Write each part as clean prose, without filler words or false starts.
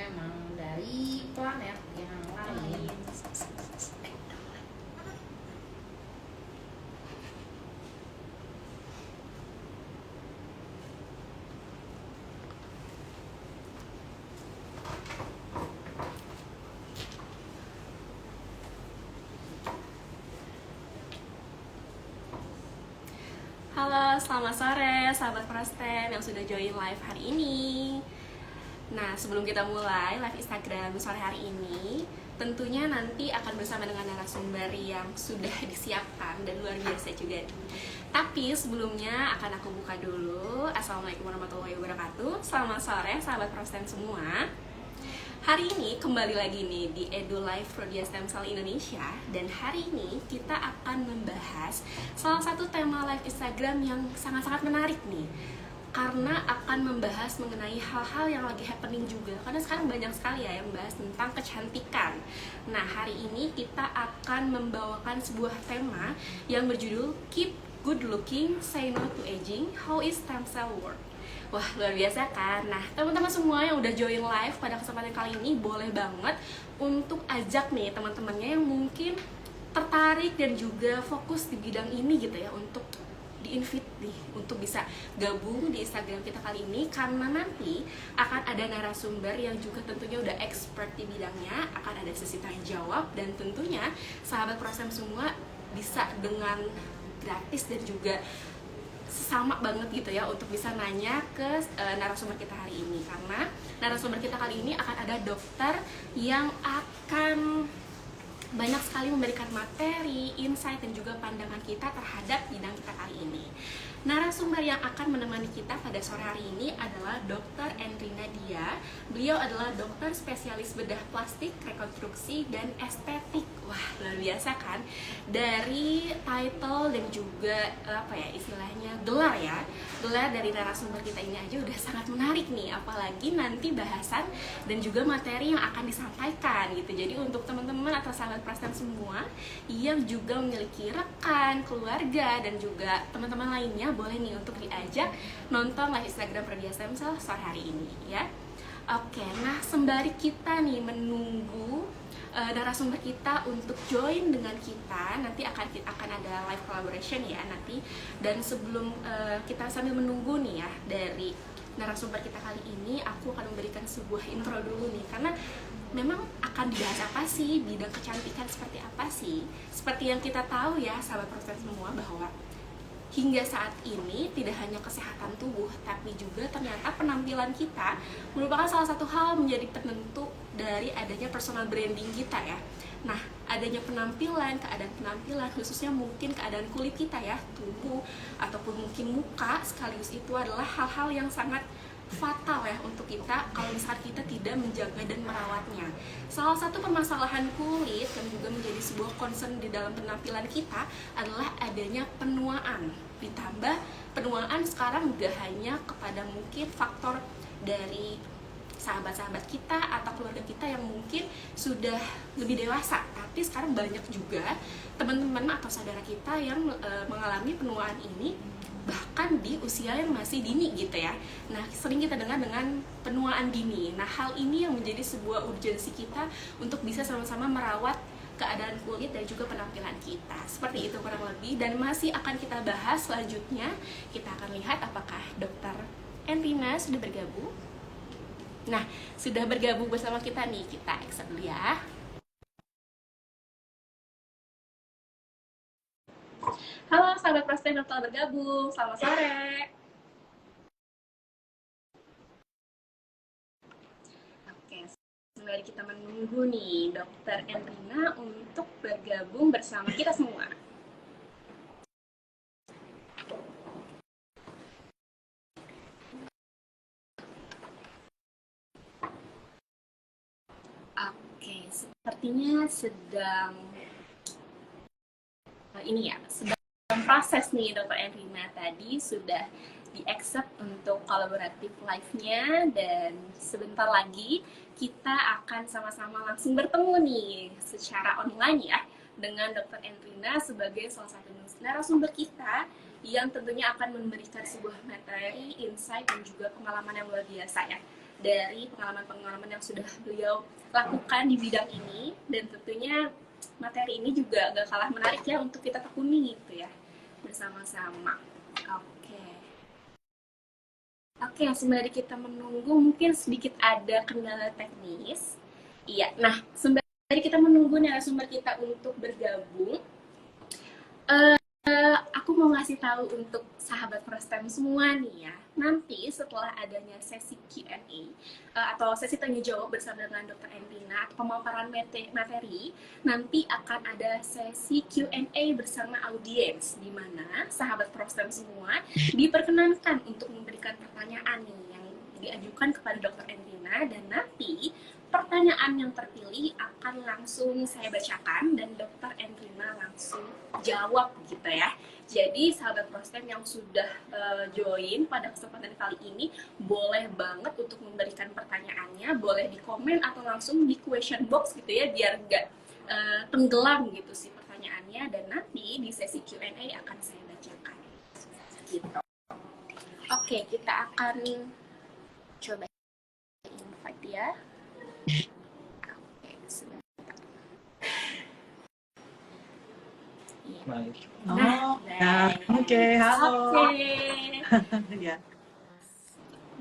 memang dari planet yang lain. Halo, selamat sore sahabat Prasten yang sudah join live hari ini. Nah, sebelum kita mulai live Instagram sore hari ini, tentunya nanti akan bersama dengan narasumber yang sudah disiapkan dan luar biasa juga. Tapi sebelumnya akan aku buka dulu. Assalamualaikum warahmatullahi wabarakatuh. Selamat sore sahabat Prasten semua. Hari ini kembali lagi nih di Edu Live Prodias Stem Cell Indonesia. Dan hari ini kita akan membahas salah satu tema live Instagram yang sangat-sangat menarik nih, karena akan membahas mengenai hal-hal yang lagi happening juga. Karena sekarang banyak sekali ya yang membahas tentang kecantikan. Nah, hari ini kita akan membawakan sebuah tema yang berjudul Keep Good Looking, Say No to Aging, How is Stem Cell Work? Wah, luar biasa kan? Nah, teman-teman semua yang udah join live pada kesempatan kali ini, boleh banget untuk ajak nih teman-temannya yang mungkin tertarik dan juga fokus di bidang ini gitu ya, untuk di-invite nih untuk bisa gabung di Instagram kita kali ini, karena nanti akan ada narasumber yang juga tentunya udah expert di bidangnya, akan ada sesi tanya jawab, dan tentunya sahabat Prosem semua bisa dengan gratis dan juga sama banget gitu ya untuk bisa nanya ke narasumber kita hari ini, karena narasumber kita kali ini akan ada dokter yang akan banyak sekali memberikan materi, insight, dan juga pandangan kita terhadap bidang kita kali ini. Narasumber yang akan menemani kita pada sore hari ini adalah Dr. Endrina Dia. Beliau adalah dokter spesialis bedah plastik, rekonstruksi, dan estetik. Wah, luar biasa kan? Dari title dan juga apa ya istilahnya, gelar ya. Gelar dari narasumber kita ini aja udah sangat menarik nih, apalagi nanti bahasan dan juga materi yang akan disampaikan gitu. Jadi untuk teman-teman atau sahabat Prasten semua yang juga memiliki rekan, keluarga, dan juga teman-teman lainnya, boleh nih untuk diajak nonton live Instagram Prodias Stem Cell sore hari ini ya. Oke, nah sembari kita nih menunggu narasumber kita untuk join dengan kita, nanti akan ada live collaboration ya nanti. Dan sebelum kita sambil menunggu nih ya dari narasumber kita kali ini, aku akan memberikan sebuah intro dulu nih, karena memang akan dibahas apa sih, bidang kecantikan seperti apa sih. Seperti yang kita tahu ya sahabat Proses semua, bahwa hingga saat ini tidak hanya kesehatan tubuh, tapi juga ternyata penampilan kita merupakan salah satu hal menjadi penentu dari adanya personal branding kita ya. Nah, adanya penampilan, keadaan penampilan, khususnya mungkin keadaan kulit kita ya, tubuh ataupun mungkin muka sekaligus, itu adalah hal-hal yang sangat fatal ya untuk kita kalau misalkan kita tidak menjaga dan merawatnya. Salah satu permasalahan kulit yang juga menjadi sebuah concern di dalam penampilan kita adalah adanya penuaan. Ditambah penuaan sekarang gak hanya kepada mungkin faktor dari sahabat-sahabat kita atau keluarga kita yang mungkin sudah lebih dewasa, tapi sekarang banyak juga teman-teman atau saudara kita yang mengalami penuaan ini bahkan di usia yang masih dini gitu ya. Nah, sering kita dengar dengan penuaan dini. Nah, hal ini yang menjadi sebuah urgensi kita untuk bisa sama-sama merawat keadaan kulit dan juga penampilan kita. Seperti itu kurang lebih, dan masih akan kita bahas selanjutnya. Kita akan lihat apakah Dr. Endrina sudah bergabung. Nah, sudah bergabung bersama kita nih, kita accept dulu ya. Halo sahabat Prasten yang telah bergabung, selamat sore. Oke, sembari kita menunggu nih Dr. Endrina untuk bergabung bersama kita semua. Oke, sepertinya sedang ini ya, sedang proses nih Dr. Endrina. Tadi sudah di-accept untuk kolaboratif live-nya, dan sebentar lagi kita akan sama-sama langsung bertemu nih secara online ya dengan Dr. Endrina sebagai salah satu narasumber kita yang tentunya akan memberikan sebuah materi, insight, dan juga pengalaman yang luar biasa ya. dari pengalaman-pengalaman yang sudah beliau lakukan di bidang ini, dan tentunya materi ini juga gak kalah menarik ya untuk kita tekuni gitu ya bersama-sama. Oke, sembari kita menunggu mungkin sedikit ada kendala teknis. Iya, nah sembari kita menunggu narasumber kita untuk bergabung, aku mau ngasih tahu untuk sahabat Prostem semua nih ya. Nanti setelah adanya sesi Q&A atau sesi tanya jawab bersama dengan Dr. Endrina, pemaparan materi, nanti akan ada sesi Q&A bersama audiens, di mana sahabat Prostem semua diperkenankan untuk memberikan pertanyaan nih yang diajukan kepada Dr. Endrina, dan nanti pertanyaan yang terpilih akan langsung saya bacakan dan Dr. Endrina langsung jawab gitu ya. Jadi sahabat Prostem yang sudah join pada kesempatan kali ini, boleh banget untuk memberikan pertanyaannya, boleh di komen atau langsung di question box gitu ya, biar nggak tenggelam gitu sih pertanyaannya, dan nanti di sesi Q&A akan saya bacakan gitu. Oke, kita akan coba invite ya. Halo. Ya.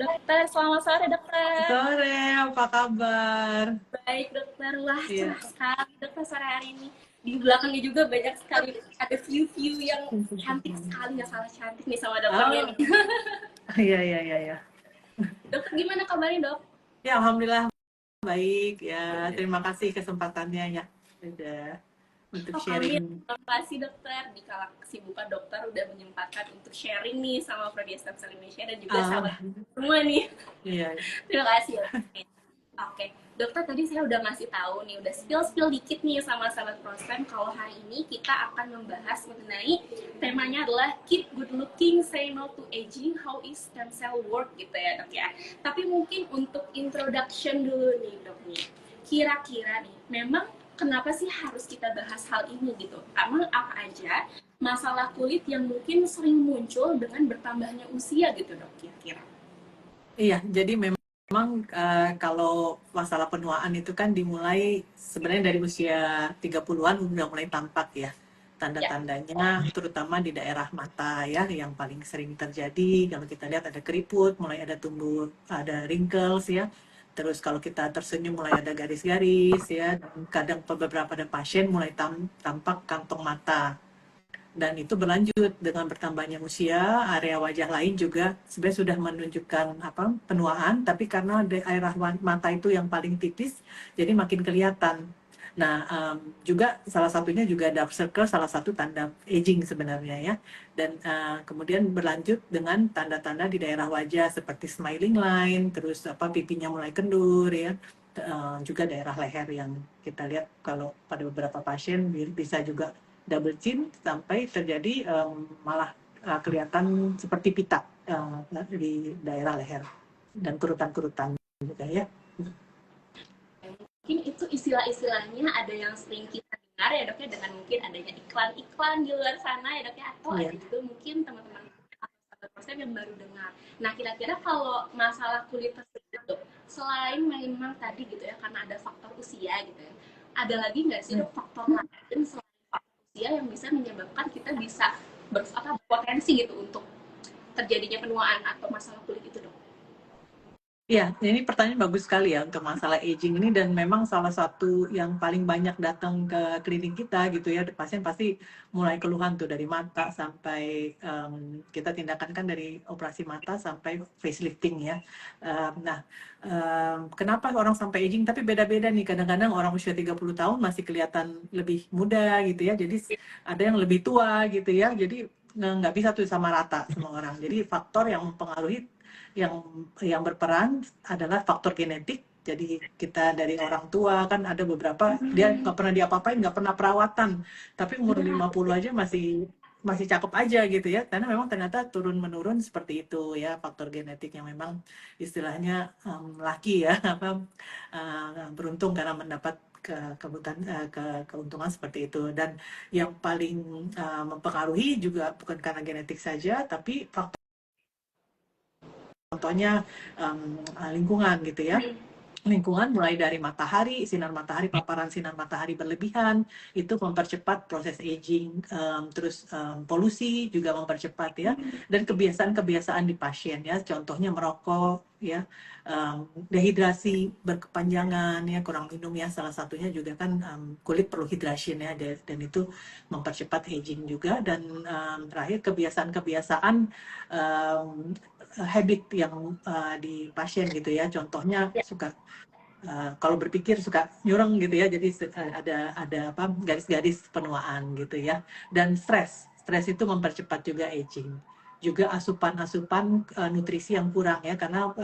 Dokter, selamat sore dokter. Sore, apa kabar? Baik dokter, wah cerah sekali dokter sore hari ini. Di belakangnya juga banyak sekali ada view-view yang cantik sekali, nggak salah cantik nih sama dokternya. Iya. Dokter gimana kabarnya dok? Ya alhamdulillah baik ya. Terima kasih kesempatannya ya. Udah untuk sharing. Terima kasih dokter, di kala kesibukan dokter udah menyempatkan untuk sharing nih sama Prodi Stem Cell Indonesia dan juga sahabat semua nih. Iya. Terima kasih ya. Oke, dokter tadi saya udah ngasih tahu nih, udah spill dikit nih sama sahabat Prostem kalau hari ini kita akan membahas mengenai temanya adalah keep good looking, say no to aging, how is stem cell work gitu ya dok ya. Tapi mungkin untuk introduction dulu nih dok nih, kira-kira nih, memang kenapa sih harus kita bahas hal ini gitu? Emang apa aja masalah kulit yang mungkin sering muncul dengan bertambahnya usia gitu dok kira-kira? Iya, jadi memang kalau masalah penuaan itu kan dimulai sebenarnya dari usia 30-an udah mulai tampak ya. Tanda-tandanya terutama di daerah mata ya yang paling sering terjadi. Kalau kita lihat ada keriput, mulai ada tumbuh, ada wrinkles ya. Terus kalau kita tersenyum mulai ada garis-garis ya. Dan kadang beberapa ada pasien mulai tampak kantong mata. Dan itu berlanjut dengan bertambahnya usia, area wajah lain juga sebenarnya sudah menunjukkan penuaan, tapi karena daerah mata itu yang paling tipis, jadi makin kelihatan. Nah, juga salah satunya juga dark circle, salah satu tanda aging sebenarnya ya. Dan kemudian berlanjut dengan tanda-tanda di daerah wajah seperti smiling line, terus pipinya mulai kendur ya. Juga daerah leher yang kita lihat kalau pada beberapa pasien bisa juga double chin sampai terjadi malah kelihatan seperti pita di daerah leher dan kerutan-kerutan juga ya. Mungkin itu istilah-istilahnya ada yang sering kita dengar ya dok ya, dengan mungkin adanya iklan-iklan di luar sana ya dok ya, atau ada juga mungkin teman-teman Prostem yang baru dengar. Nah kira-kira kalau masalah kulit tersebut dok, selain memang tadi gitu ya karena ada faktor usia gitu ya, ada lagi nggak sih dok faktor lain selain yang bisa menyebabkan kita bisa berpotensi gitu untuk terjadinya penuaan atau masalah kulit itu dok? Ya, ini pertanyaan bagus sekali ya untuk masalah aging ini, dan memang salah satu yang paling banyak datang ke klinik kita gitu ya, pasien pasti mulai keluhan tuh dari mata sampai kita tindakan kan dari operasi mata sampai facelifting ya. Kenapa orang sampai aging? Tapi beda-beda nih, kadang-kadang orang usia 30 tahun masih kelihatan lebih muda gitu ya, jadi ada yang lebih tua gitu ya, jadi nggak bisa tuh sama rata semua orang. Jadi faktor yang mempengaruhi yang berperan adalah faktor genetik. Jadi kita dari orang tua kan ada beberapa dia nggak pernah diapa-apain, nggak pernah perawatan, tapi umur 50 aja masih cakep aja gitu ya, karena memang ternyata turun-menurun seperti itu ya, faktor genetik yang memang istilahnya laki ya, beruntung karena mendapat keuntungan seperti itu. Dan yang paling mempengaruhi juga bukan karena genetik saja, tapi faktor contohnya lingkungan gitu ya. Lingkungan mulai dari matahari, sinar matahari, paparan sinar matahari berlebihan itu mempercepat proses aging, terus polusi juga mempercepat ya, dan kebiasaan-kebiasaan di pasien ya, contohnya merokok ya, dehidrasi berkepanjangan ya, kurang minum ya, salah satunya juga kan kulit perlu hydration ya, dan itu mempercepat aging juga, dan terakhir kebiasaan-kebiasaan habit yang di pasien gitu ya, contohnya suka kalau berpikir suka nyureng gitu ya, jadi ada apa garis-garis penuaan gitu ya, dan stres itu mempercepat juga aging, juga asupan nutrisi yang kurang ya, karena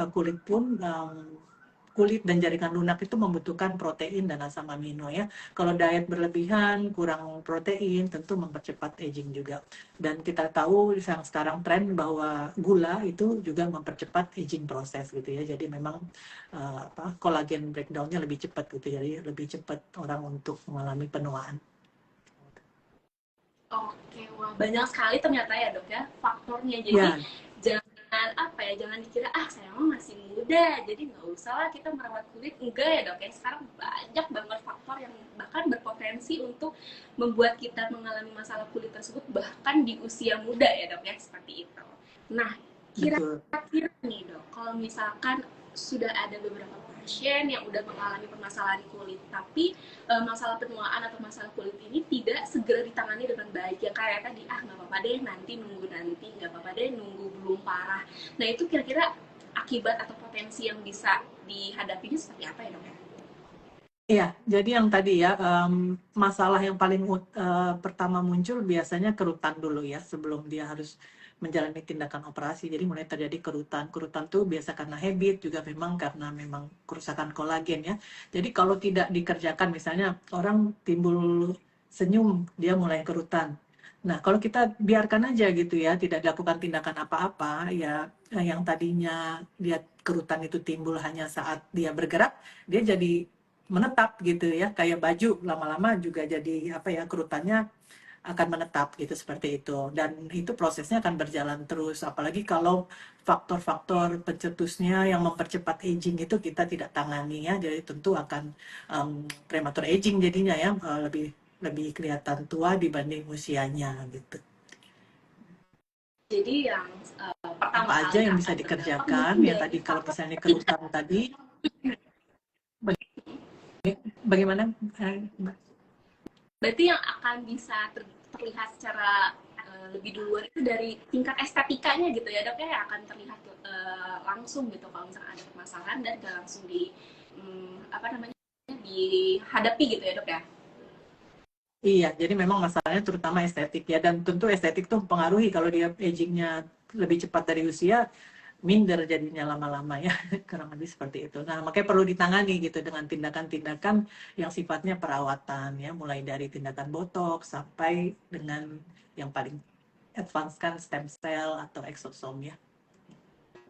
kulit dan jaringan lunak itu membutuhkan protein dan asam amino ya. Kalau diet berlebihan, kurang protein, tentu mempercepat aging juga. Dan kita tahu yang sekarang tren bahwa gula itu juga mempercepat aging proses gitu ya. Jadi memang kolagen breakdown-nya lebih cepat gitu. Jadi lebih cepat orang untuk mengalami penuaan. Oke, wah banyak sekali ternyata ya dok ya faktornya. Jadi Ya, jangan dikira saya mah masih muda jadi nggak usah lah kita merawat kulit, enggak ya dok ya, sekarang banyak banget faktor yang bahkan berpotensi untuk membuat kita mengalami masalah kulit tersebut bahkan di usia muda ya dok ya, seperti itu. Nah, betul. kira-kira nih dok, kalau misalkan sudah ada beberapa pasien yang udah mengalami permasalahan kulit tapi masalah penuaan atau masalah kulit ini tidak segera ditangani dengan baik, ya kayak tadi nggak apa-apa deh nanti nggak apa-apa deh nunggu belum parah. Nah itu kira-kira akibat atau potensi yang bisa dihadapinya seperti apa ya dok ya? Iya, jadi yang tadi ya, masalah yang paling pertama muncul biasanya kerutan dulu ya, sebelum dia harus menjalani tindakan operasi. Jadi mulai terjadi kerutan. Kerutan tuh biasa karena habit, juga memang karena memang kerusakan kolagen ya. Jadi kalau tidak dikerjakan, misalnya orang timbul senyum, dia mulai kerutan. Nah, kalau kita biarkan aja gitu ya, tidak dilakukan tindakan apa-apa, ya yang tadinya dia kerutan itu timbul hanya saat dia bergerak, dia jadi menetap gitu ya, kayak baju lama-lama juga jadi apa ya, kerutannya akan menetap gitu, seperti itu, dan itu prosesnya akan berjalan terus, apalagi kalau faktor-faktor pencetusnya yang mempercepat aging itu kita tidak tangani ya, jadi tentu akan premature aging jadinya ya, lebih lebih kelihatan tua dibanding usianya gitu. Jadi yang pertama Apa aja kali yang bisa akan terdampak dikerjakan mungkin ya, dari tadi kalau faktor misalnya ketiga. kerutan tadi bagaimana Mbak? Berarti yang akan bisa terlihat secara lebih duluan itu dari tingkat estetikanya gitu ya dok ya, yang akan terlihat langsung gitu kalau misalnya ada permasalahan dan gak langsung apa namanya dihadapi gitu ya dok ya. Iya, jadi memang masalahnya terutama estetik ya, dan tentu estetik tuh mempengaruhi, kalau dia agingnya lebih cepat dari usia, minder jadinya lama-lama ya, kurang lebih seperti itu. Nah, makanya perlu ditangani gitu dengan tindakan-tindakan yang sifatnya perawatan ya, mulai dari tindakan botox sampai dengan yang paling advance kan stem cell atau exosom ya.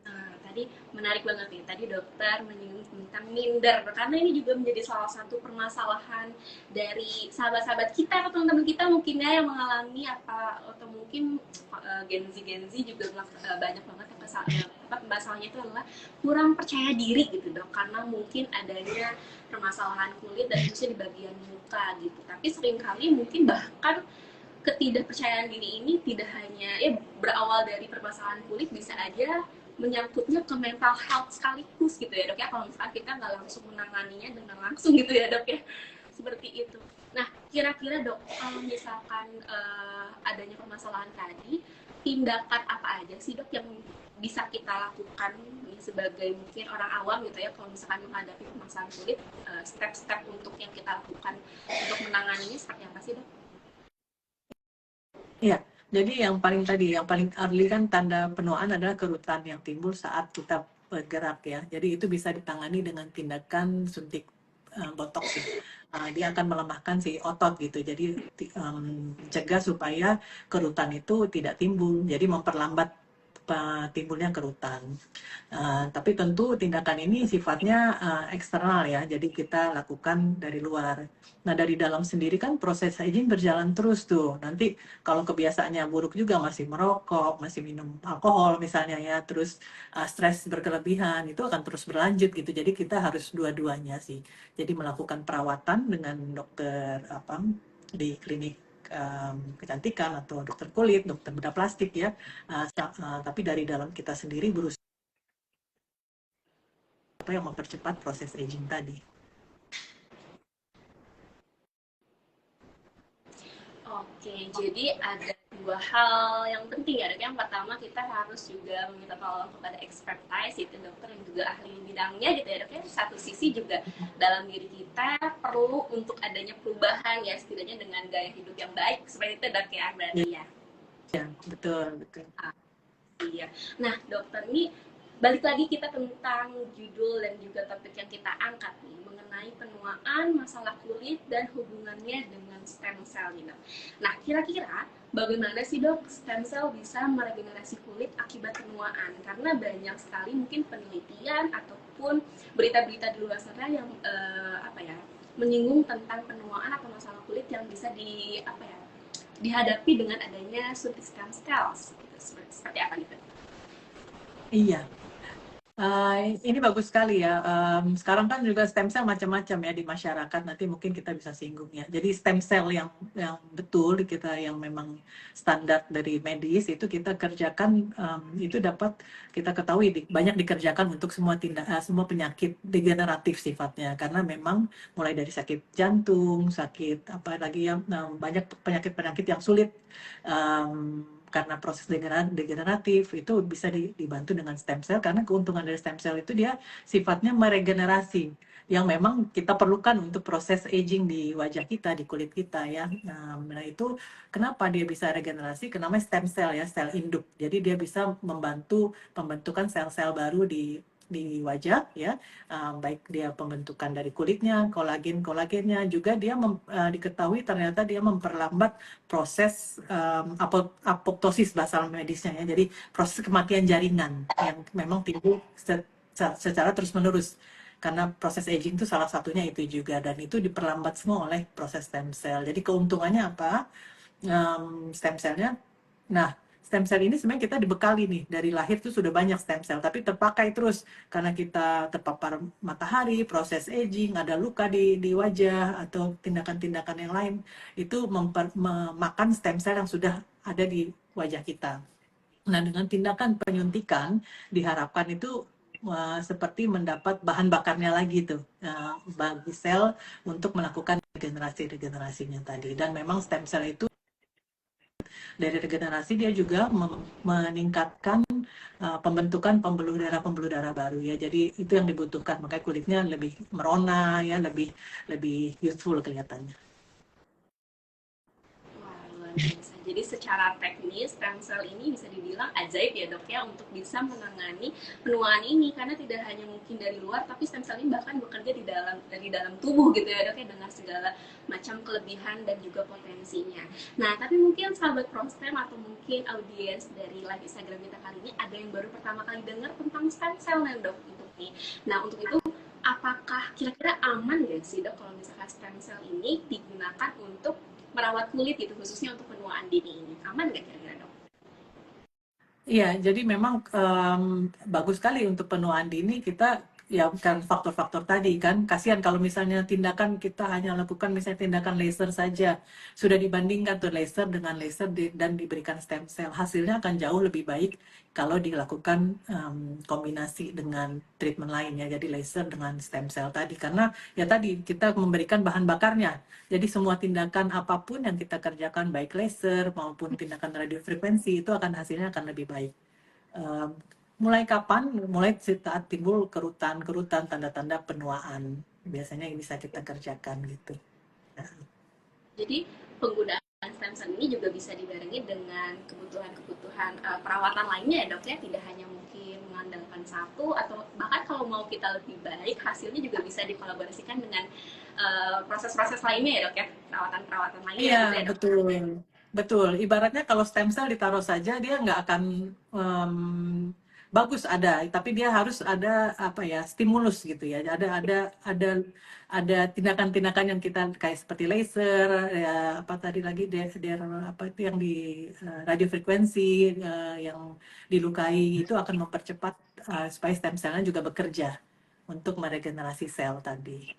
Nah, tadi menarik banget nih. Tadi dokter menyinggung tentang minder, karena ini juga menjadi salah satu permasalahan dari sahabat-sahabat kita atau teman-teman kita mungkin ya yang mengalami atau mungkin Gen Z juga banyak banget yang masalahnya itu adalah kurang percaya diri gitu dok, karena mungkin adanya permasalahan kulit dan khususnya di bagian muka gitu. Tapi seringkali mungkin bahkan ketidakpercayaan diri ini tidak hanya berawal dari permasalahan kulit, bisa aja menyangkutnya ke mental health sekaligus gitu ya dok ya, kalau misalkan kita nggak langsung menanganinya dengan langsung gitu ya dok ya, seperti itu. Nah kira-kira dok, kalau misalkan adanya permasalahan tadi, tindakan apa aja sih dok yang bisa kita lakukan sebagai mungkin orang awam gitu ya, kalau misalkan menghadapi permasalahan kulit, step-step untuk yang kita lakukan untuk menanganinya seperti apa sih dok? Iya, jadi yang paling early kan tanda penuaan adalah kerutan yang timbul saat kita bergerak ya. Jadi itu bisa ditangani dengan tindakan suntik botox ya. Dia akan melemahkan si otot gitu. Jadi cegah supaya kerutan itu tidak timbul. Jadi memperlambat timbulnya kerutan. Tapi tentu tindakan ini sifatnya eksternal ya, jadi kita lakukan dari luar. Nah, dari dalam sendiri kan proses aging berjalan terus tuh. Nanti kalau kebiasaannya buruk juga, masih merokok, masih minum alkohol misalnya ya, terus stres berkelebihan, itu akan terus berlanjut gitu. Jadi kita harus dua-duanya sih. Jadi melakukan perawatan dengan dokter di klinik kecantikan atau dokter kulit, dokter bedah plastik ya. Tapi dari dalam kita sendiri berusaha apa yang mempercepat proses aging tadi. Oke, jadi ada dua hal yang penting ya. Yang pertama kita harus juga meminta tolong kepada expertise, itu dokter yang juga ahli bidangnya gitu ya dok ya. Satu sisi juga dalam diri kita perlu untuk adanya perubahan ya, setidaknya dengan gaya hidup yang baik. Seperti itu dok ya berarti ya. Ya, betul, betul. Iya. Nah dokter ini balik lagi kita tentang judul dan juga topik yang kita angkat nih mengenai penuaan, masalah kulit dan hubungannya dengan stem cell nih dok. Nah kira-kira bagaimana sih dok stem cell bisa meregenerasi kulit akibat penuaan? Karena banyak sekali mungkin penelitian ataupun berita-berita di luar sana yang menyinggung tentang penuaan atau masalah kulit yang bisa dihadapi dengan adanya suntik stem cells gitu. Seperti apa gitu? Iya, ini bagus sekali ya. Sekarang kan juga stem cell macam-macam ya di masyarakat. Nanti mungkin kita bisa singgung ya. Jadi stem cell yang betul kita yang memang standar dari medis itu kita kerjakan itu dapat kita ketahui banyak dikerjakan untuk semua penyakit degeneratif sifatnya. Karena memang mulai dari sakit jantung, sakit apa lagi ya, banyak penyakit-penyakit yang sulit karena proses degeneratif itu bisa dibantu dengan stem cell, karena keuntungan dari stem cell itu dia sifatnya meregenerasi yang memang kita perlukan untuk proses aging di wajah kita, di kulit kita ya. Nah itu kenapa dia bisa regenerasi? Karena namanya stem cell ya, sel induk. Jadi dia bisa membantu pembentukan sel-sel baru di wajah ya, baik dia pembentukan dari kulitnya, kolagennya juga dia diketahui ternyata dia memperlambat proses apoptosis bahasa medisnya ya, jadi proses kematian jaringan yang memang timbul secara terus-menerus karena proses aging itu salah satunya itu juga, dan itu diperlambat semua oleh proses stem cell. Jadi keuntungannya apa? Stem cellnya, nah stem cell ini sebenarnya kita dibekali nih dari lahir tuh sudah banyak stem cell, tapi terpakai terus karena kita terpapar matahari, proses aging, ada luka di wajah atau tindakan-tindakan yang lain, itu memakan stem cell yang sudah ada di wajah kita. Nah dengan tindakan penyuntikan diharapkan itu seperti mendapat bahan bakarnya lagi tuh bagi sel untuk melakukan regenerasinya tadi. Dan memang stem cell itu dari regenerasi dia juga meningkatkan pembentukan pembuluh darah baru ya. Jadi itu yang dibutuhkan, makanya kulitnya lebih merona ya, lebih youthful kelihatannya. Jadi secara teknis stem cell ini bisa dibilang ajaib ya dok ya untuk bisa menangani penuaan ini, karena tidak hanya mungkin dari luar tapi stem cell ini bahkan bekerja dari dalam tubuh gitu ya dok ya, dengan segala macam kelebihan dan juga potensinya. Nah tapi mungkin sahabat Prostem atau mungkin audiens dari live Instagram kita kali ini ada yang baru pertama kali dengar tentang stem cell nih dok untuk nih. Nah untuk itu apakah kira-kira aman gak sih dok kalau misalkan stem cell ini digunakan untuk merawat kulit gitu, khususnya untuk penuaan dini ini? Aman nggak kira-kira dok? Iya, jadi memang bagus sekali untuk penuaan dini kita ya, kan faktor-faktor tadi kan. Kasihan kalau misalnya tindakan kita hanya lakukan misalnya tindakan laser saja. Sudah dibandingkan tuh laser dengan laser dan diberikan stem cell. Hasilnya akan jauh lebih baik kalau dilakukan kombinasi dengan treatment lainnya. Jadi laser dengan stem cell tadi. Karena ya tadi kita memberikan bahan bakarnya. Jadi semua tindakan apapun yang kita kerjakan baik laser maupun tindakan radiofrekuensi itu hasilnya akan lebih baik. Mulai kapan? Mulai saat timbul kerutan, tanda-tanda penuaan. Biasanya yang bisa kita kerjakan gitu. Nah. Jadi penggunaan stem cell ini juga bisa dibarengi dengan kebutuhan perawatan lainnya ya dok ya, tidak hanya mungkin mengandalkan satu, atau bahkan kalau mau kita lebih baik hasilnya juga bisa dikolaborasikan dengan proses-proses lainnya ya dok ya, perawatan lainnya. Iya, ya, dok? betul. Betul, ibaratnya kalau stem cell ditaruh saja dia nggak akan em, bagus ada, tapi dia harus ada apa ya stimulus gitu ya. Ada tindakan-tindakan yang kita kayak seperti laser, ya, apa tadi lagi apa itu yang di radiofrekuensi yang dilukai itu akan mempercepat supaya stem cellnya juga bekerja untuk meregenerasi sel tadi.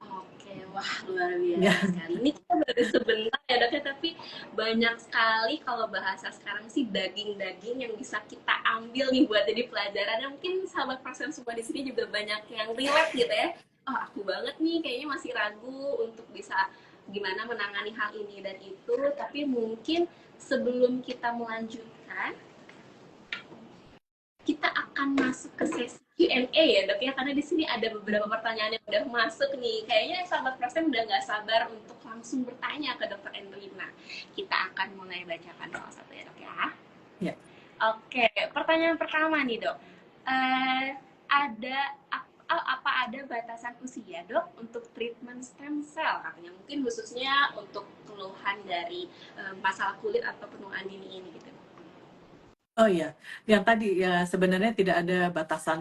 Oke, wah luar Ya, biasa sekali. Ini kita baru sebentar ya dok ya, tapi banyak sekali kalau bahasa sekarang sih daging-daging yang bisa kita ambil nih buat jadi pelajaran. Dan mungkin sahabat persen semua di sini juga banyak yang relate gitu ya. Oh aku banget nih, kayaknya masih ragu untuk bisa gimana menangani hal ini dan itu. Tapi mungkin sebelum kita melanjutkan, kita akan masuk ke sesi Q&A ya dok ya, karena di sini ada beberapa pertanyaan yang udah masuk nih. Kayaknya sahabat Prasem udah nggak sabar untuk langsung bertanya ke dokter Endrina. Kita akan mulai bacakan salah satu ya dok ya. ya. Oke, pertanyaan pertama nih dok. Ada apa ada batasan usia dok untuk treatment stem cell? Katanya mungkin khususnya untuk keluhan dari masalah kulit atau penuaan dini ini gitu. Oh iya, yang tadi ya sebenarnya tidak ada batasan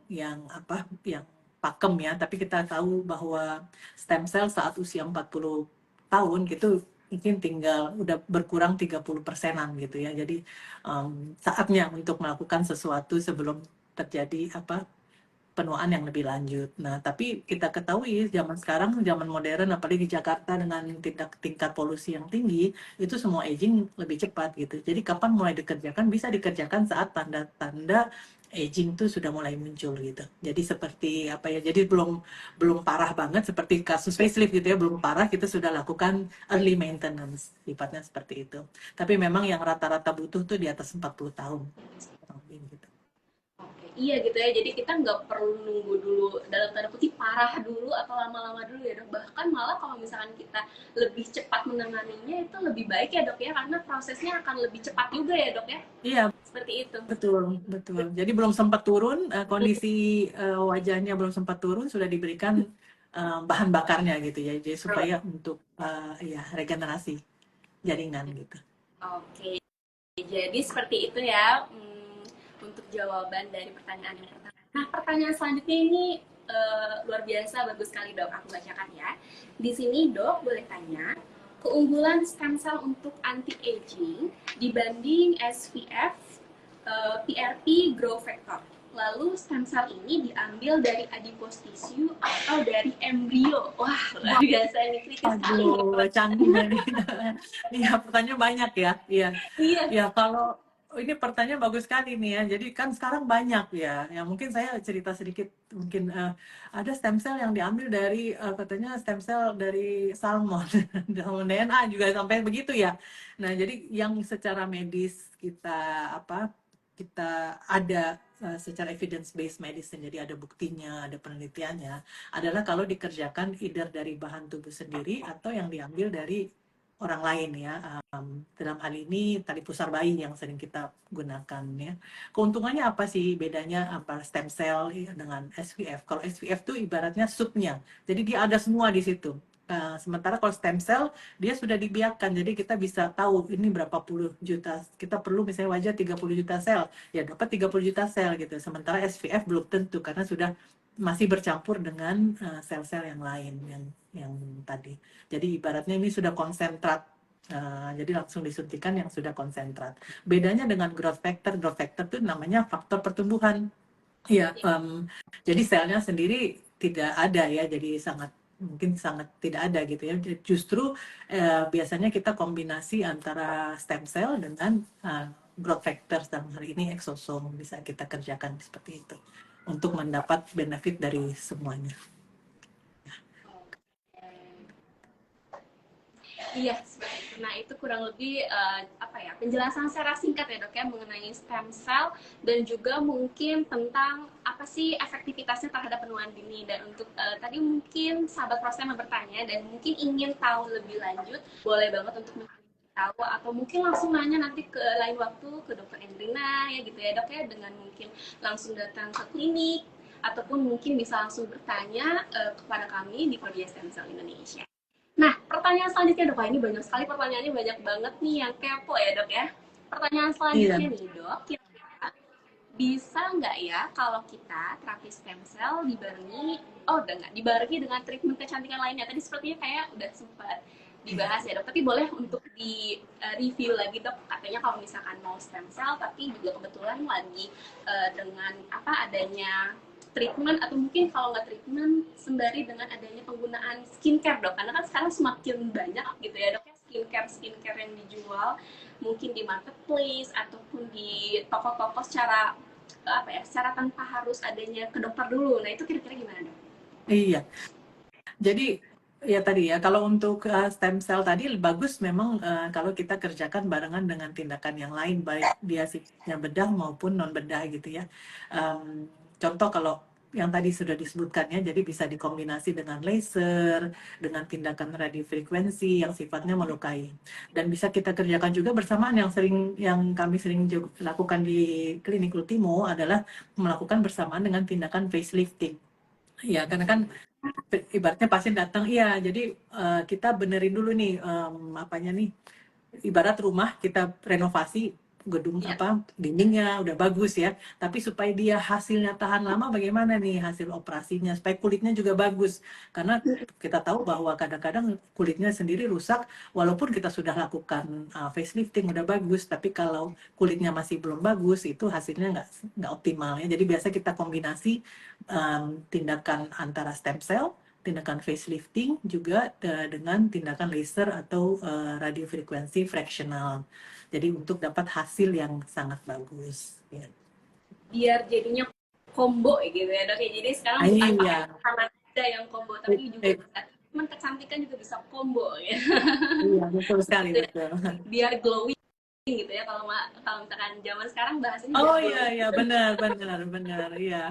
yang apa yang pakem ya, tapi kita tahu bahwa stem cell saat usia 40 tahun gitu mungkin tinggal udah berkurang 30%-an gitu ya. Jadi saatnya untuk melakukan sesuatu sebelum terjadi apa penuaan yang lebih lanjut. Nah, tapi kita ketahui zaman sekarang, zaman modern, apalagi di Jakarta dengan tingkat polusi yang tinggi, itu semua aging lebih cepat gitu. Jadi kapan mulai dikerjakan? Bisa dikerjakan saat tanda-tanda aging tuh sudah mulai muncul gitu. Jadi seperti apa ya? Jadi belum belum parah banget seperti kasus facelift gitu ya, belum parah kita sudah lakukan early maintenance, sifatnya seperti itu. Tapi memang yang rata-rata butuh tuh di atas 40 tahun. Gitu. Oke, iya gitu ya. Jadi kita nggak perlu nunggu dulu dalam tanda kutip parah dulu atau lama-lama dulu ya dok. Bahkan malah kalau misalkan kita lebih cepat menanganinya itu lebih baik ya dok ya, karena prosesnya akan lebih cepat juga ya dok ya. Iya, Seperti itu. betul, betul. Jadi belum sempat turun, kondisi wajahnya belum sempat turun, sudah diberikan bahan bakarnya gitu ya, jadi supaya untuk ya regenerasi jaringan gitu. Oke, jadi seperti itu ya untuk jawaban dari pertanyaan yang pertama. Nah, pertanyaan selanjutnya ini luar biasa, bagus sekali dok. Aku bacakan ya. Di sini dok boleh tanya, keunggulan stem cell untuk anti-aging dibanding SVF, PRP, growth factor. Lalu stem cell ini diambil dari adipose tissue atau dari embrio. Wah, luar biasa ini kritis sekali. Aduh, canggih nih. Iya, pertanyaan banyak ya. Iya, Iya. ya kalau ini pertanyaan bagus sekali nih ya. Jadi kan sekarang banyak ya. Ya mungkin saya cerita sedikit. Mungkin ada stem cell yang diambil dari katanya stem cell dari salmon, dalam DNA juga sampai begitu ya. Nah, jadi yang secara medis kita ada secara evidence based medicine, jadi ada buktinya, ada penelitiannya, adalah kalau dikerjakan either dari bahan tubuh sendiri atau yang diambil dari orang lain ya. Dalam hal ini tali pusar bayi yang sering kita gunakan ya. Keuntungannya apa sih bedanya antara stem cell dengan SVF? Kalau SVF tuh ibaratnya supnya, jadi dia ada semua di situ. Sementara kalau stem cell dia sudah dibiarkan, jadi kita bisa tahu ini berapa puluh juta. Kita perlu misalnya wajah 30 juta sel, ya dapat 30 juta sel gitu. Sementara SVF belum tentu karena sudah masih bercampur dengan sel-sel yang lain yang tadi. Jadi ibaratnya ini sudah konsentrat. Jadi langsung disuntikan yang sudah konsentrat. Bedanya dengan growth factor itu namanya faktor pertumbuhan. Ya, jadi selnya sendiri tidak ada ya, jadi mungkin sangat tidak ada gitu ya. Justru biasanya kita kombinasi antara stem cell dengan growth factor, dalam hal ini eksosom bisa kita kerjakan seperti itu untuk mendapat benefit dari semuanya. Iya, seperti itu. Nah, itu kurang lebih apa ya, penjelasan secara singkat ya dok ya mengenai stem cell dan juga mungkin tentang apa sih efektivitasnya terhadap penuaan dini. Dan untuk tadi mungkin sahabat proses yang bertanya dan mungkin ingin tahu lebih lanjut, boleh banget untuk tahu atau mungkin langsung nanya nanti ke lain waktu ke dokter Endrina ya gitu ya dok ya, dengan mungkin langsung datang ke klinik ataupun mungkin bisa langsung bertanya kepada kami di Prodiya Stem Cell Indonesia. Nah, pertanyaan selanjutnya dok, ini banyak sekali pertanyaannya, banyak banget nih yang kepo ya dok ya. Pertanyaan selanjutnya Iya. nih dok, kira-kira bisa nggak ya kalau kita terapi stem cell dibarengi, oh udah nggak, dibarengi dengan treatment kecantikan lainnya. Tadi sepertinya kayak udah sempat dibahas ya dok, tapi boleh untuk di review lagi dok. Katanya kalau misalkan mau stem cell, tapi juga kebetulan lagi dengan apa adanya treatment, atau mungkin kalau nggak treatment sembari dengan adanya penggunaan skincare dok, karena kan sekarang semakin banyak gitu ya dok ya skincare yang dijual mungkin di marketplace ataupun di toko-toko secara apa ya, secara tanpa harus adanya ke dokter dulu. Nah itu kira-kira gimana dok? Iya. Jadi ya tadi ya, kalau untuk stem cell tadi bagus memang kalau kita kerjakan barengan dengan tindakan yang lain, baik dia sifatnya bedah maupun non bedah gitu ya. Contoh kalau yang tadi sudah disebutkan ya, jadi bisa dikombinasi dengan laser, dengan tindakan radiofrekuensi yang sifatnya melukai, dan bisa kita kerjakan juga bersamaan. Yang kami sering lakukan di klinik Ultimo adalah melakukan bersamaan dengan tindakan facelifting. Ya, karena kan ibaratnya pasien datang, iya, jadi kita benerin dulu nih apanya nih, ibarat rumah kita renovasi gedung Ya, dindingnya udah bagus ya, tapi supaya dia hasilnya tahan lama, bagaimana nih hasil operasinya supaya kulitnya juga bagus, karena kita tahu bahwa kadang-kadang kulitnya sendiri rusak walaupun kita sudah lakukan facelifting udah bagus, tapi kalau kulitnya masih belum bagus itu hasilnya nggak optimal ya. Jadi biasa kita kombinasi tindakan antara stem cell, tindakan facelifting juga dengan tindakan laser atau radiofrekuensi fractional. Jadi untuk dapat hasil yang sangat bagus. Ya. biar jadinya combo gitu ya dok ya. Jadi sekarang bukan pakai Iya, pertama aja yang combo, tapi juga bisa cuman kecantikan juga bisa combo ya. iya betul sekali, Gitu ya. betul. Biar glowing gitu ya, kalau kalau misalkan zaman sekarang bahasanya biar Oh iya, glowing. iya benar, benar, benar, iya.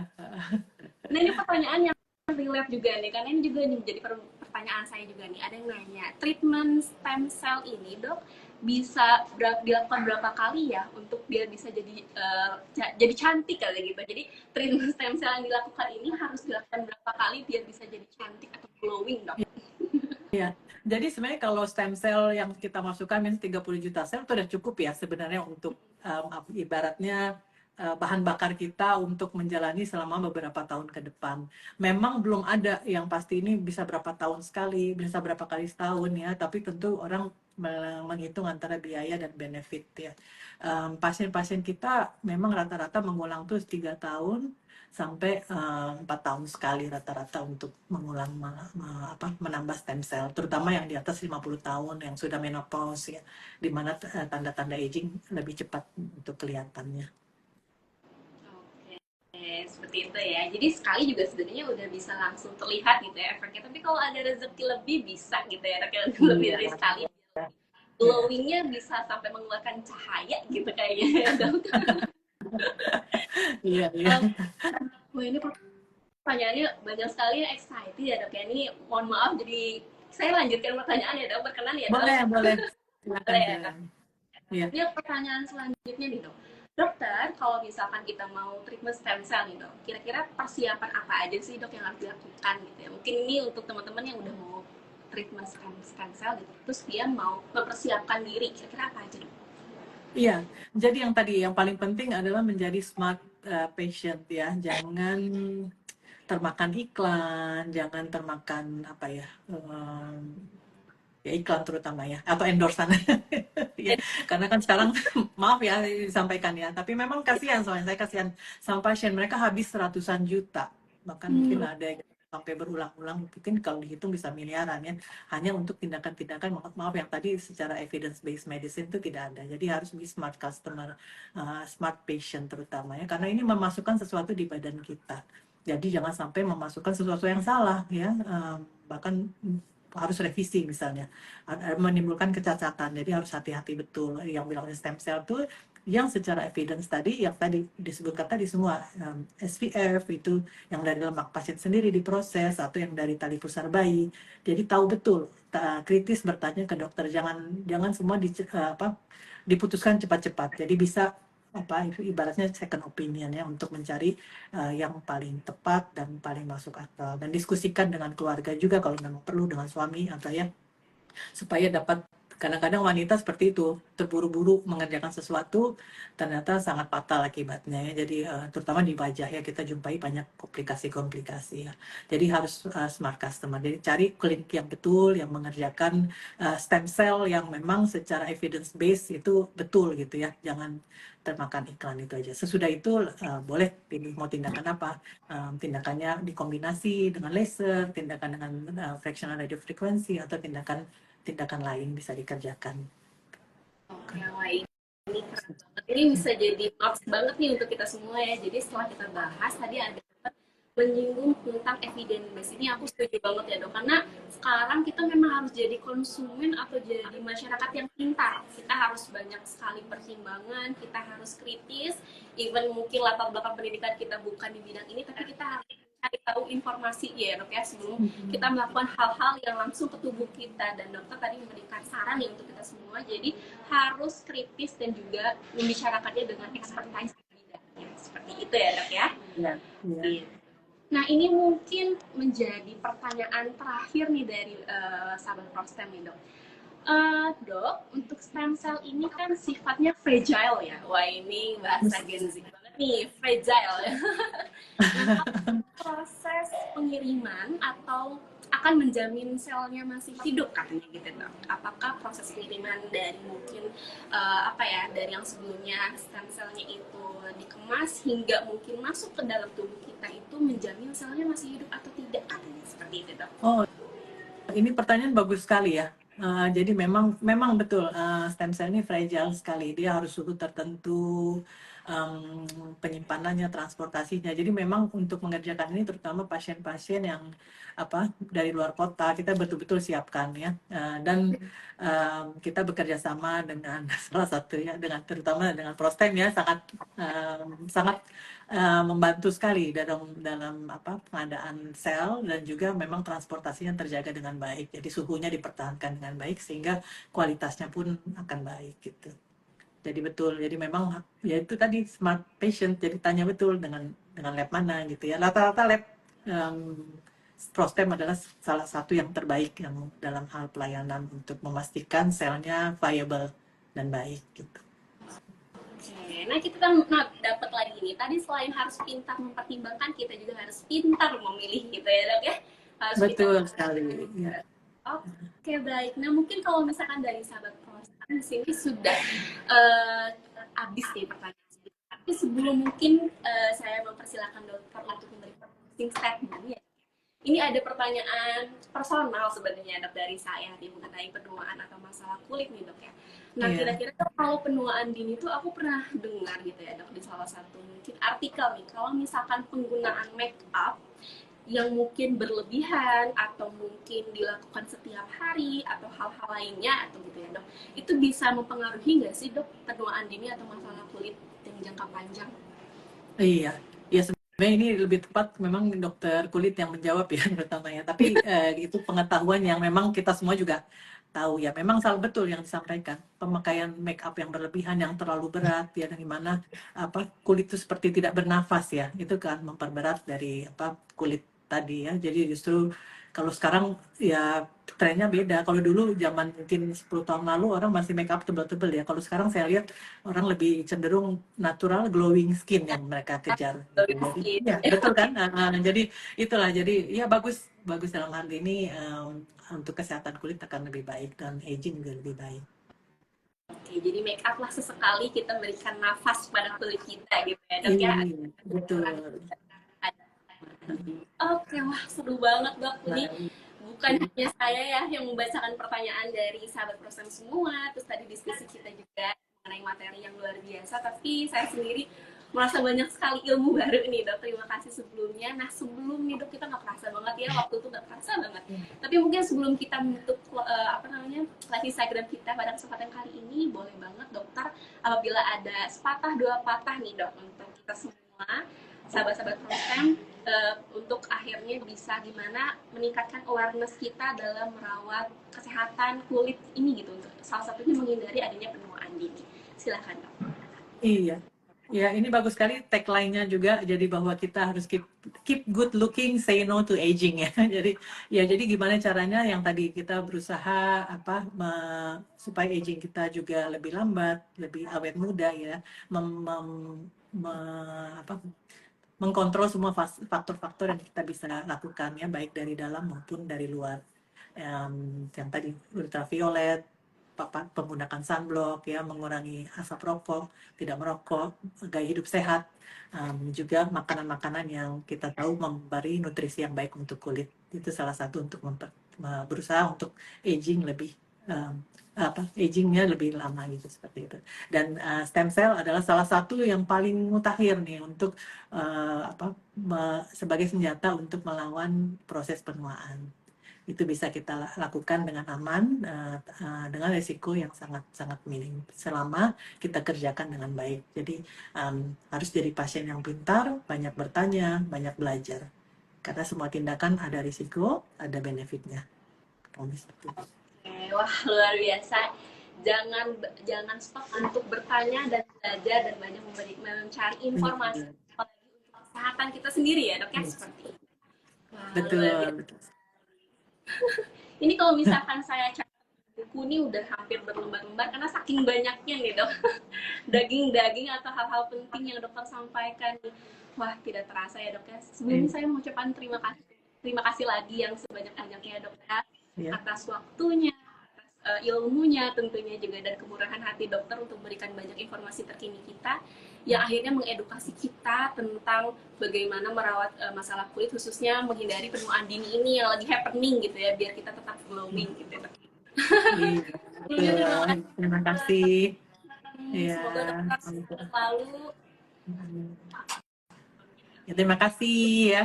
Nah ini pertanyaan yang relate juga nih, karena ini juga menjadi pertanyaan saya juga nih. Ada yang nanya, treatment stem cell ini dok bisa dilakukan berapa kali ya untuk biar bisa jadi cantik kali gitu. Jadi treatment stem cell yang dilakukan ini harus dilakukan berapa kali biar bisa jadi cantik atau glowing dok? Iya. Jadi sebenarnya kalau stem cell yang kita masukkan 30 juta sel itu udah cukup ya sebenarnya untuk ibaratnya bahan bakar kita untuk menjalani selama beberapa tahun ke depan. Memang belum ada yang pasti ini bisa berapa tahun sekali, bisa berapa kali setahun ya, tapi tentu orang menghitung antara biaya dan benefit ya. Pasien-pasien kita memang rata-rata mengulang terus 3 tahun sampai 4 tahun sekali rata-rata untuk mengulang menambah stem cell, terutama yang di atas 50 tahun yang sudah menopause ya, di mana tanda-tanda aging lebih cepat untuk kelihatannya. Oke, seperti itu ya. Jadi sekali juga sebenarnya udah bisa langsung terlihat gitu ya efeknya. Tapi kalau ada rezeki lebih bisa gitu ya, lebih Iya, dari sekali. iya, Glowingnya bisa sampai mengeluarkan cahaya gitu kayaknya ya dok. iya, iya. Wah ini pertanyaannya banyak sekali yang excited ya dok ya. Ini mohon maaf jadi saya lanjutkan pertanyaan ya dok, berkenan ya dok. Boleh, boleh. Silakan, Boleh ya dok. silakan. Iya. Ini pertanyaan selanjutnya nih dok. Dokter, kalau misalkan kita mau treatment stem cell nih dok, kira-kira persiapan apa aja sih dok yang harus dilakukan gitu ya? Mungkin ini untuk teman-teman yang udah mau treatment stem cell gitu, terus dia mau mempersiapkan diri, kira-kira apa aja dok? Iya, jadi yang tadi yang paling penting adalah menjadi smart patient ya, jangan termakan iklan, jangan termakan apa ya, ya iklan terutama ya, atau endorsan. Ya, karena kan sekarang maaf ya disampaikan ya, tapi memang kasihan, soalnya saya kasihan sama pasien, mereka habis ratusan juta, bahkan mungkin ada yang sampai berulang-ulang, mungkin kalau dihitung bisa miliaran ya, hanya untuk tindakan-tindakan, maaf yang tadi secara evidence based medicine itu tidak ada. Jadi harus be smart customer, smart patient terutama ya, karena ini memasukkan sesuatu di badan kita. Jadi jangan sampai memasukkan sesuatu yang salah ya, bahkan harus revisi misalnya, menimbulkan kecacatan. Jadi harus hati-hati betul. Yang bilangnya stem cell itu yang secara evidence tadi, yang tadi disebutkan tadi semua, SPF itu yang dari lemak pasien sendiri diproses atau yang dari tali pusar bayi. Jadi tahu betul, kritis bertanya ke dokter. Jangan semua diputuskan cepat-cepat. Jadi bisa ibaratnya second opinion ya, untuk mencari yang paling tepat dan paling masuk akal, dan diskusikan dengan keluarga juga kalau memang perlu, dengan suami atau ya, supaya dapat. Kadang-kadang wanita seperti itu, terburu-buru mengerjakan sesuatu, ternyata sangat fatal akibatnya ya. Jadi terutama di wajah ya, kita jumpai banyak komplikasi-komplikasi ya. Jadi harus smart customer. Jadi cari klinik yang betul, yang mengerjakan stem cell yang memang secara evidence base itu betul gitu ya. Jangan termakan iklan itu aja. Sesudah itu boleh pilih mau tindakan apa. Tindakannya dikombinasi dengan laser, tindakan dengan fractional radio frequency, atau tindakan lain bisa dikerjakan. Oke, wah ini keren banget. Ini bisa jadi notes banget nih untuk kita semua ya. Jadi setelah kita bahas tadi ada menyinggung tentang evidence base, ini aku setuju banget ya dok, karena sekarang kita memang harus jadi konsumen atau jadi masyarakat yang pintar. Kita harus banyak sekali pertimbangan, kita harus kritis, even mungkin latar belakang pendidikan kita bukan di bidang ini, tapi kita harus cari tahu informasi ya dok ya, sebelum kita melakukan hal-hal yang langsung ke tubuh kita. Dan dokter tadi memberikan saran nih untuk kita semua, jadi harus kritis dan juga membicarakannya dengan expertise di bidangnya, seperti itu ya dok ya. Ya, ya. Nah, ini mungkin menjadi pertanyaan terakhir nih dari sahabat Prostem nih, dok. Dok, untuk stem cell ini kan sifatnya fragile ya. Wah, ini bahasa Gen Z banget nih, fragile. Nah, proses pengiriman atau akan menjamin selnya masih hidup katanya gitu dok. Apakah proses pengiriman dari mungkin dari yang sebelumnya stem cellnya itu dikemas hingga mungkin masuk ke dalam tubuh kita itu menjamin selnya masih hidup atau tidak katanya, seperti itu dok. Oh, ini pertanyaan bagus sekali ya. Jadi memang betul stem cell ini fragile sekali. Dia harus suhu tertentu, penyimpanannya, transportasinya. Jadi memang untuk mengerjakan ini terutama pasien-pasien yang dari luar kota, kita betul-betul siapkan ya. Dan kita bekerja sama dengan salah satu ya, terutama dengan Prostem ya, sangat membantu sekali dalam pengadaan sel, dan juga memang transportasinya terjaga dengan baik. Jadi suhunya dipertahankan dengan baik sehingga kualitasnya pun akan baik gitu. Jadi betul. Jadi memang ya itu tadi smart patient. Jadi tanya betul dengan lab mana gitu ya. Rata-rata lab Prostem adalah salah satu yang terbaik yang dalam hal pelayanan untuk memastikan selnya viable dan baik gitu. Nah, kita dapat lagi nih. Tadi selain harus pintar mempertimbangkan, kita juga harus pintar memilih gitu ya dok ya. Harus betul sekali. Ya. Oke, baik. Nah, mungkin kalau misalkan dari sahabat Prostem di sini sudah habis nih pertanyaan. Tapi sebelum mungkin saya mempersilakan dokter untuk memberikan closing statement ya. Ini ada pertanyaan personal sebenarnya dok dari saya nih mengenai penuaan atau masalah kulit nih dok ya. Nah, kira-kira kalau penuaan dini tuh aku pernah dengar gitu ya dok di salah satu mungkin artikel nih, kalau misalkan penggunaan make up yang mungkin berlebihan atau mungkin dilakukan setiap hari atau hal-hal lainnya atau gitu ya dok, itu bisa mempengaruhi nggak sih dok penuaan dini atau masalah kulit yang jangka panjang? Iya, ya sebenarnya ini lebih tepat memang dokter kulit yang menjawab ya terutamanya. Tapi itu pengetahuan yang memang kita semua juga tahu ya. Memang salah betul yang disampaikan. Pemakaian make up yang berlebihan, yang terlalu berat ya, dari mana kulit itu seperti tidak bernafas ya. Itu kan memperberat dari kulit tadi ya. Jadi justru kalau sekarang ya trennya beda. Kalau dulu zaman mungkin 10 tahun lalu orang masih make up tebal-tebal ya. Kalau sekarang saya lihat orang lebih cenderung natural glowing skin yang mereka kejar. Jadi, ya, betul kan? Jadi itulah. Jadi ya bagus dalam hal ini untuk kesehatan kulit akan lebih baik dan aging juga lebih baik. Oke, jadi make up lah sesekali kita berikan nafas pada kulit kita gitu ya dok ya. Betul. Oke, wah seru banget dok. Ini bukan hanya saya ya yang membacakan pertanyaan dari sahabat Prostem semua, terus tadi diskusi kita juga mengenai materi yang luar biasa, tapi saya sendiri merasa banyak sekali ilmu baru nih dok. Terima kasih sebelumnya. Nah, sebelum nih dok, kita nggak kerasa banget ya, waktu itu nggak kerasa banget. Tapi mungkin sebelum kita menutup live Instagram kita pada kesempatan kali ini, boleh banget dokter apabila ada sepatah dua patah nih dok untuk kita semua sahabat-sahabat Prostem untuk akhirnya bisa gimana meningkatkan awareness kita dalam merawat kesehatan kulit ini gitu, untuk salah satunya menghindari adanya penuaan dini. Silakan dok. Iya. Ya, ini bagus sekali tagline-nya juga. Jadi bahwa kita harus keep good looking, say no to aging ya. Jadi gimana caranya yang tadi kita berusaha supaya aging kita juga lebih lambat, lebih awet muda ya. Mem, mem- apa, mengkontrol semua faktor-faktor yang kita bisa lakukan ya, baik dari dalam maupun dari luar. Yang tadi ultraviolet, menggunakan sunblock ya, mengurangi asap rokok, tidak merokok, gaya hidup sehat, juga makanan-makanan yang kita tahu memberi nutrisi yang baik untuk kulit. Itu salah satu untuk berusaha untuk aging lebih agingnya lebih lama gitu seperti itu. Dan stem cell adalah salah satu yang paling mutakhir nih untuk sebagai senjata untuk melawan proses penuaan. Itu bisa kita lakukan dengan aman, dengan risiko yang sangat minim selama kita kerjakan dengan baik. Jadi harus jadi pasien yang pintar, banyak bertanya, banyak belajar. Karena semua tindakan ada risiko, ada benefitnya. Wah, luar biasa. Jangan jangan stop untuk bertanya dan belajar dan banyak mencari informasi apalagi untuk kesehatan kita sendiri ya, Dok ya, seperti itu. Wah, luar biasa. Betul. Ini kalau misalkan saya cari buku ini udah hampir berlembar-lembar karena saking banyaknya nih, Dok. Daging-daging atau hal-hal penting yang dokter sampaikan. Wah, tidak terasa ya, Dok ya. Sebelumnya saya mengucapkan terima kasih lagi yang sebanyak-banyaknya, Dok ya, atas waktunya, ilmunya tentunya juga, dan kemurahan hati dokter untuk memberikan banyak informasi terkini kita yang akhirnya mengedukasi kita tentang bagaimana merawat masalah kulit, khususnya menghindari penuaan dini ini yang lagi happening gitu ya, biar kita tetap glowing gitu ya. Terima kasih. Semoga dokter selalu. Terima kasih ya.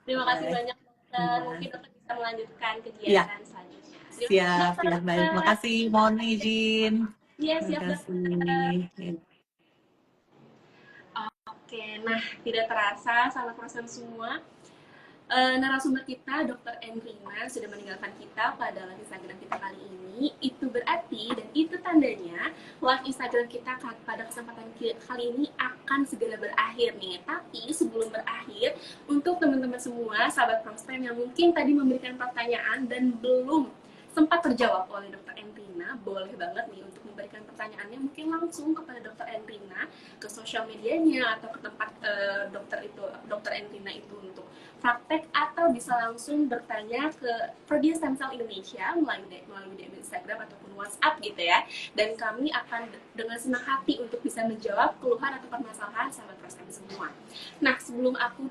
Terima kasih banyak dokter. Mungkin dokter bisa melanjutkan kegiatan selanjutnya. Siap, baik. Terima kasih. Mohon izin. Iya, siap dokter. Oke, nah tidak terasa sahabat Prosen semua, narasumber kita Dr. Endrina sudah meninggalkan kita pada live Instagram kita kali ini. Itu berarti dan itu tandanya live Instagram kita pada kesempatan kali ini akan segera berakhir nih. Tapi sebelum berakhir, untuk teman-teman semua sahabat Prosen yang mungkin tadi memberikan pertanyaan dan belum sempat terjawab oleh Dr. Endrina, boleh banget nih untuk memberikan pertanyaannya mungkin langsung kepada Dr. Endrina ke sosial medianya atau ke tempat Dr. Endrina itu untuk praktek, atau bisa langsung bertanya ke Prodi Stem Cell Indonesia melalui DM Instagram ataupun WhatsApp gitu ya. Dan kami akan dengan senang hati untuk bisa menjawab keluhan atau permasalahan sahabat Prostem semua. Nah, sebelum aku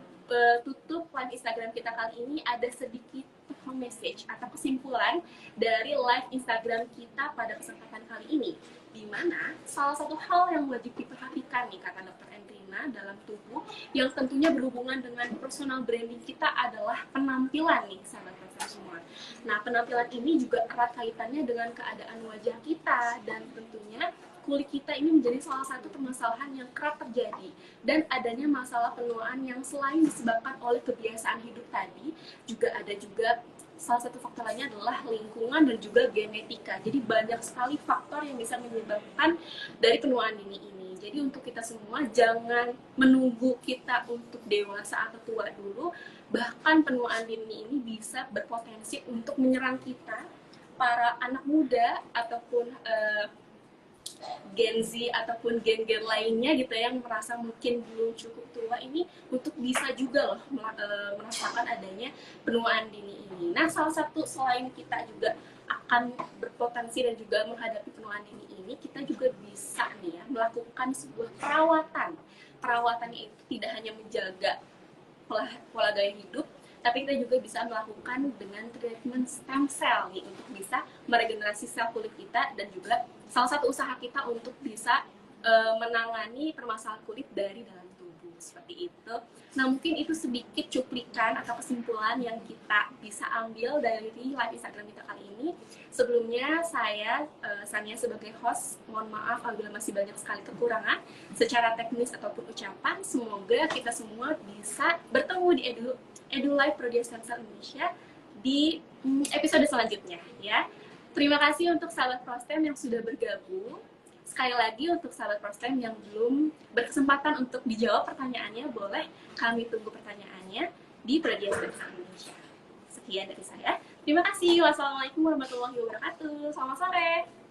tutup live Instagram kita kali ini, ada sedikit message atau kesimpulan dari live Instagram kita pada kesempatan kali ini, di mana salah satu hal yang wajib diperhatikan nih kata Dr. Endrina dalam tubuh yang tentunya berhubungan dengan personal branding kita adalah penampilan nih sahabat semua. Nah, penampilan ini juga erat kaitannya dengan keadaan wajah kita, dan tentunya kulit kita ini menjadi salah satu permasalahan yang kerap terjadi, dan adanya masalah penuaan yang selain disebabkan oleh kebiasaan hidup tadi, juga ada salah satu faktor lainnya adalah lingkungan dan juga genetika. Jadi banyak sekali faktor yang bisa menyebabkan dari penuaan dini ini. Jadi untuk kita semua jangan menunggu kita untuk dewasa atau tua dulu, bahkan penuaan dini ini bisa berpotensi untuk menyerang kita, para anak muda ataupun Gen Z ataupun gen-gen lainnya gitu yang merasa mungkin belum cukup tua ini, untuk bisa juga loh merasakan adanya penuaan dini ini. Nah, salah satu selain kita juga akan berpotensi dan juga menghadapi penuaan dini ini, kita juga bisa nih ya melakukan sebuah perawatan. Perawatannya itu tidak hanya menjaga pola gaya hidup, tapi kita juga bisa melakukan dengan treatment stem cell nih untuk bisa meregenerasi sel kulit kita, dan juga salah satu usaha kita untuk bisa menangani permasalahan kulit dari dalam tubuh seperti itu. Nah, mungkin itu sedikit cuplikan atau kesimpulan yang kita bisa ambil dari live Instagram kita kali ini. Sebelumnya saya Sania sebagai host, mohon maaf apabila masih banyak sekali kekurangan secara teknis ataupun ucapan. Semoga kita semua bisa bertemu di EduLive Prodi Stem Cell Indonesia di episode selanjutnya ya. Terima kasih untuk sahabat Prostem yang sudah bergabung. Sekali lagi untuk sahabat Prostem yang belum berkesempatan untuk dijawab pertanyaannya, boleh kami tunggu pertanyaannya di Prodias Indonesia. Sekian dari saya. Terima kasih. Wassalamualaikum warahmatullahi wabarakatuh. Selamat sore.